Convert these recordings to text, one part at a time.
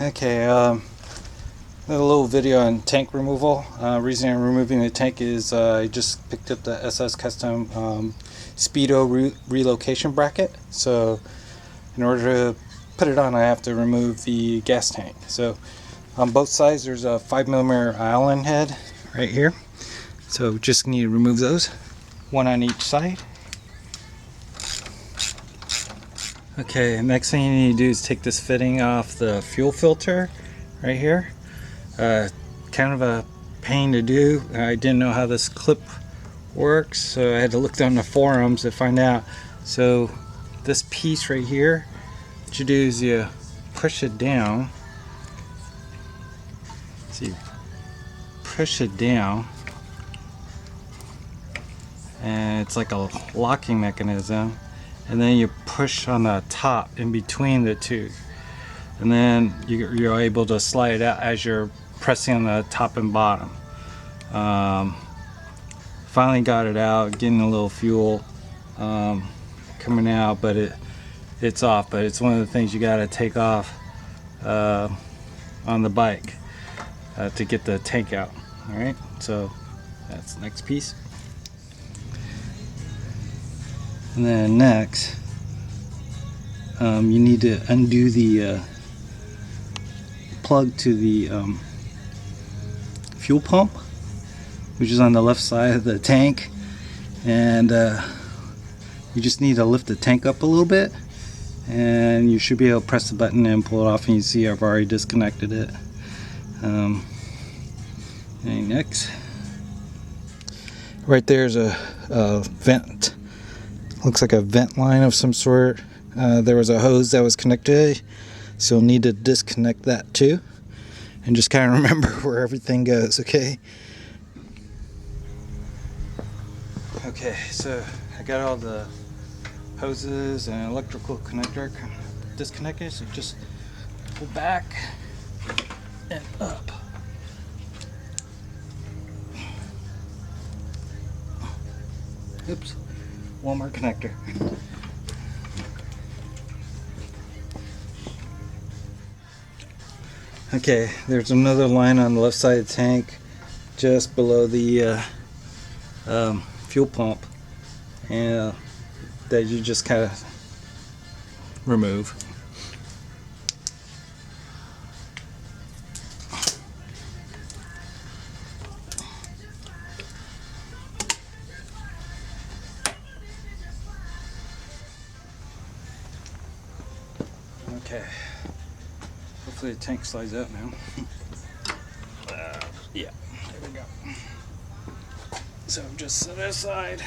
Okay, a little video on tank removal. Reason I'm removing the tank is I just picked up the SS Custom Speedo relocation bracket. So in order to put it on, I have to remove the gas tank. So on both sides there's a 5mm Allen head right here. So just need to remove those, one on each side. Okay, next thing you need to do is take this fitting off the fuel filter right here. Kind of a pain to do. I didn't know how this clip works, so I had to look down the forums to find out. So this piece right here, what you do is you push it down. So you push it down, and it's like a locking mechanism. And then you push on the top in between the two, and then you're able to slide it out as you're pressing on the top and bottom. Finally got it out, getting a little fuel coming out, but it's off. But it's one of the things you got to take off on the bike to get the tank out. All right, so that's the next piece. And then next, you need to undo the plug to the fuel pump, which is on the left side of the tank, and you just need to lift the tank up a little bit, and you should be able to press the button and pull it off, and you see I've already disconnected it. And next, right there's a vent. Looks like a vent line of some sort. There was a hose that was connected, so you'll need to disconnect that too, and just kind of remember where everything goes. Okay, so I got all the hoses and electrical connector disconnected, so just pull back and up. Oops, one more connector. Okay, there's another line on the left side of the tank, just below the fuel pump, and that you just kind of remove. Okay, hopefully the tank slides out now. Yeah, there we go. So just set it aside.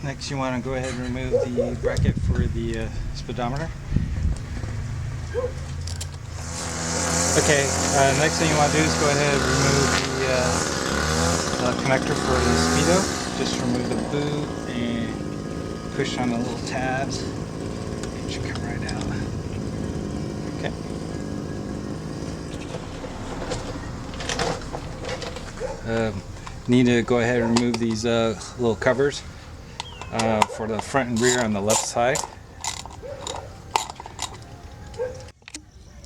Next you want to go ahead and remove the bracket for the speedometer. Okay, next thing you want to do is go ahead and remove the connector for the Speedo. Just remove the boot and push on the little tabs. It should come right out. Okay. Need to go ahead and remove these little covers for the front and rear on the left side.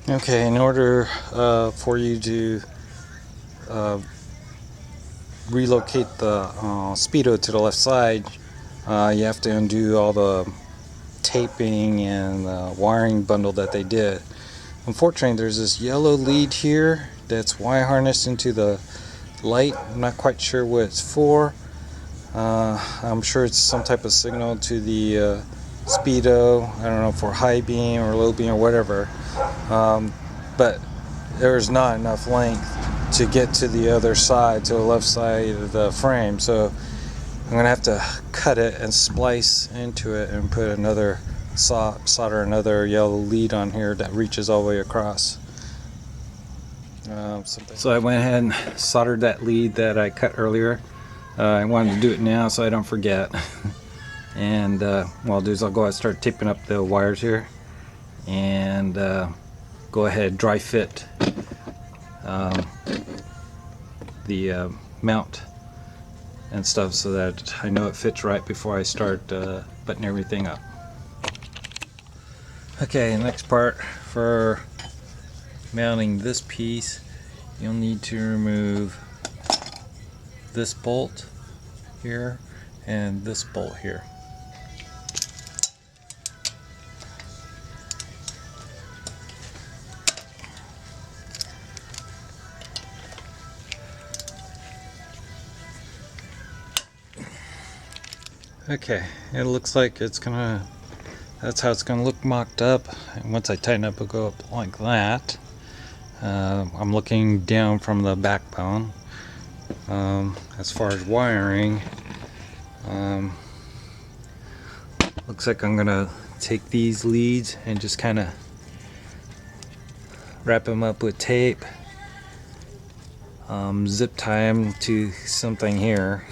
Okay, in order for you to relocate the Speedo to the left side, you have to undo all the taping and wiring bundle that they did. Unfortunately, there's this yellow lead here that's wire harnessed into the light. I'm not quite sure what it's for. I'm sure it's some type of signal to the Speedo. I don't know, for high beam or low beam or whatever. But there's not enough length to get to the other side, to the left side of the frame. So I'm going to have to cut it and splice into it and put another solder another yellow lead on here that reaches all the way across. So I went ahead and soldered that lead that I cut earlier. I wanted to do it now so I don't forget. And what I'll do is I'll go ahead and start taping up the wires here, and go ahead dry fit the mount and stuff so that I know it fits right before I start buttoning everything up. Okay, next part for mounting this piece, you'll need to remove this bolt here and this bolt here. Okay, it looks like it's gonna, that's how it's gonna look mocked up. And once I tighten up, it'll go up like that. I'm looking down from the backbone. As far as wiring, looks like I'm gonna take these leads and just kind of wrap them up with tape, zip tie them to something here.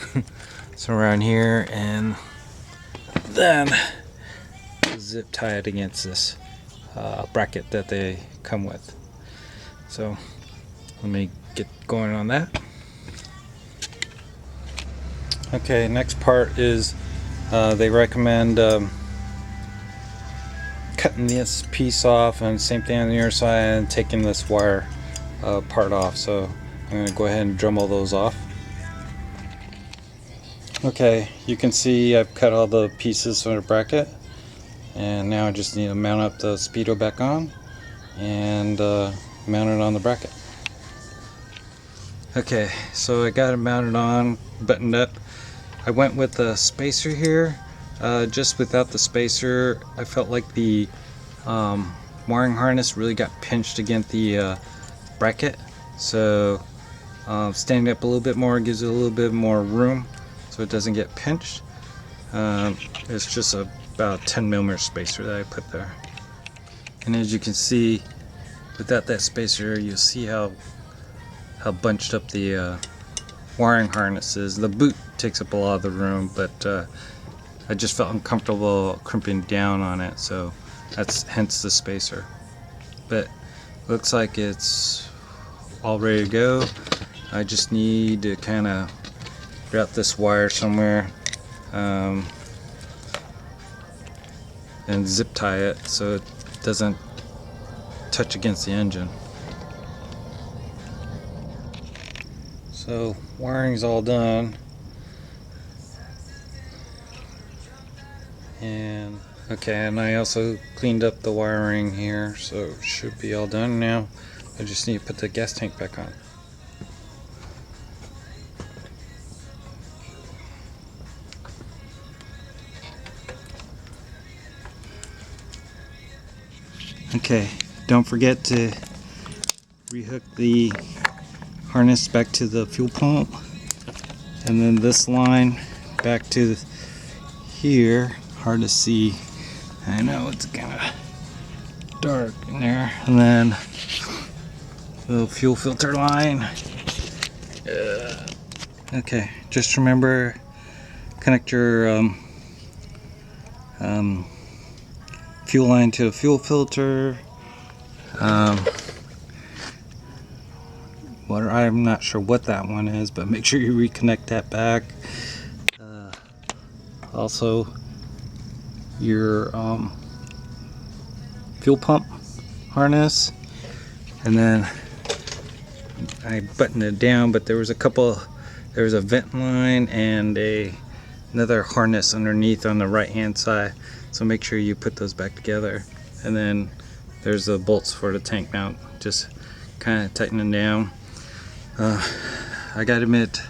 So around here, and then zip tie it against this bracket that they come with. So let me get going on that. Okay, next part is they recommend cutting this piece off, and same thing on the other side, and taking this wire part off. So I'm going to go ahead and drum all those off. Okay, you can see I've cut all the pieces from the bracket, and now I just need to mount up the Speedo back on and mount it on the bracket. Okay, so I got it mounted on, buttoned up. I went with the spacer here. Just without the spacer, I felt like the wiring harness really got pinched against the bracket. So standing up a little bit more gives it a little bit more room, so it doesn't get pinched. It's just about 10mm spacer that I put there. And as you can see, without that spacer, you'll see how bunched up the wiring harness is. The boot takes up a lot of the room, but I just felt uncomfortable crimping down on it, so that's hence the spacer. But looks like it's all ready to go. I just need to kind of route this wire somewhere and zip tie it so it doesn't touch against the engine. So wiring's all done, and okay, and I also cleaned up the wiring here, so it should be all done now. I just need to put the gas tank back on. Okay, don't forget to rehook the harness back to the fuel pump, and then this line back to here. Hard to see, I know it's kind of dark in there. And then the fuel filter line. Okay, just remember, connect your fuel line to a fuel filter. I'm not sure what that one is, but make sure you reconnect that back. Also, your fuel pump harness, and then I buttoned it down, but there was a vent line and another harness underneath on the right hand side, so make sure you put those back together. And then there's the bolts for the tank mount, just kind of tighten them down. I gotta admit,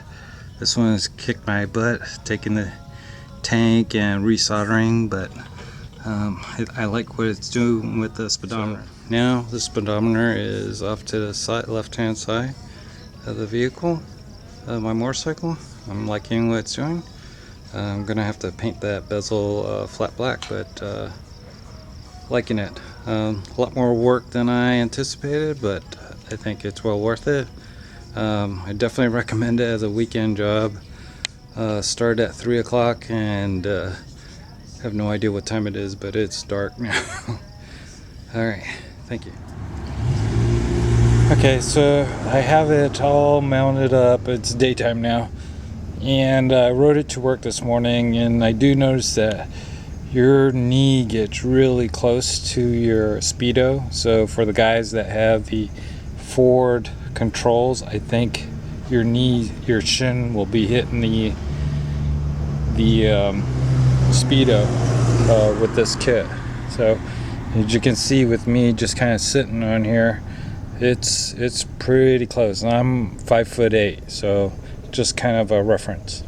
this one has kicked my butt, taking the tank and resoldering, but I like what it's doing with the speedometer. Now the speedometer is off to the side, left-hand side of the vehicle, my motorcycle. I'm liking what it's doing. I'm gonna have to paint that bezel flat black, but liking it. A lot more work than I anticipated, but I think it's well worth it. I definitely recommend it as a weekend job. Start at 3 o'clock, and have no idea what time it is, but it's dark now. Alright, thank you. Okay, so I have it all mounted up. It's daytime now, and I rode it to work this morning, and I do notice that your knee gets really close to your Speedo. So for the guys that have the forward controls, I think your knee, your shin will be hitting the Speedo with this kit. So as you can see with me just kind of sitting on here, it's pretty close. And I'm 5'8", so just kind of a reference.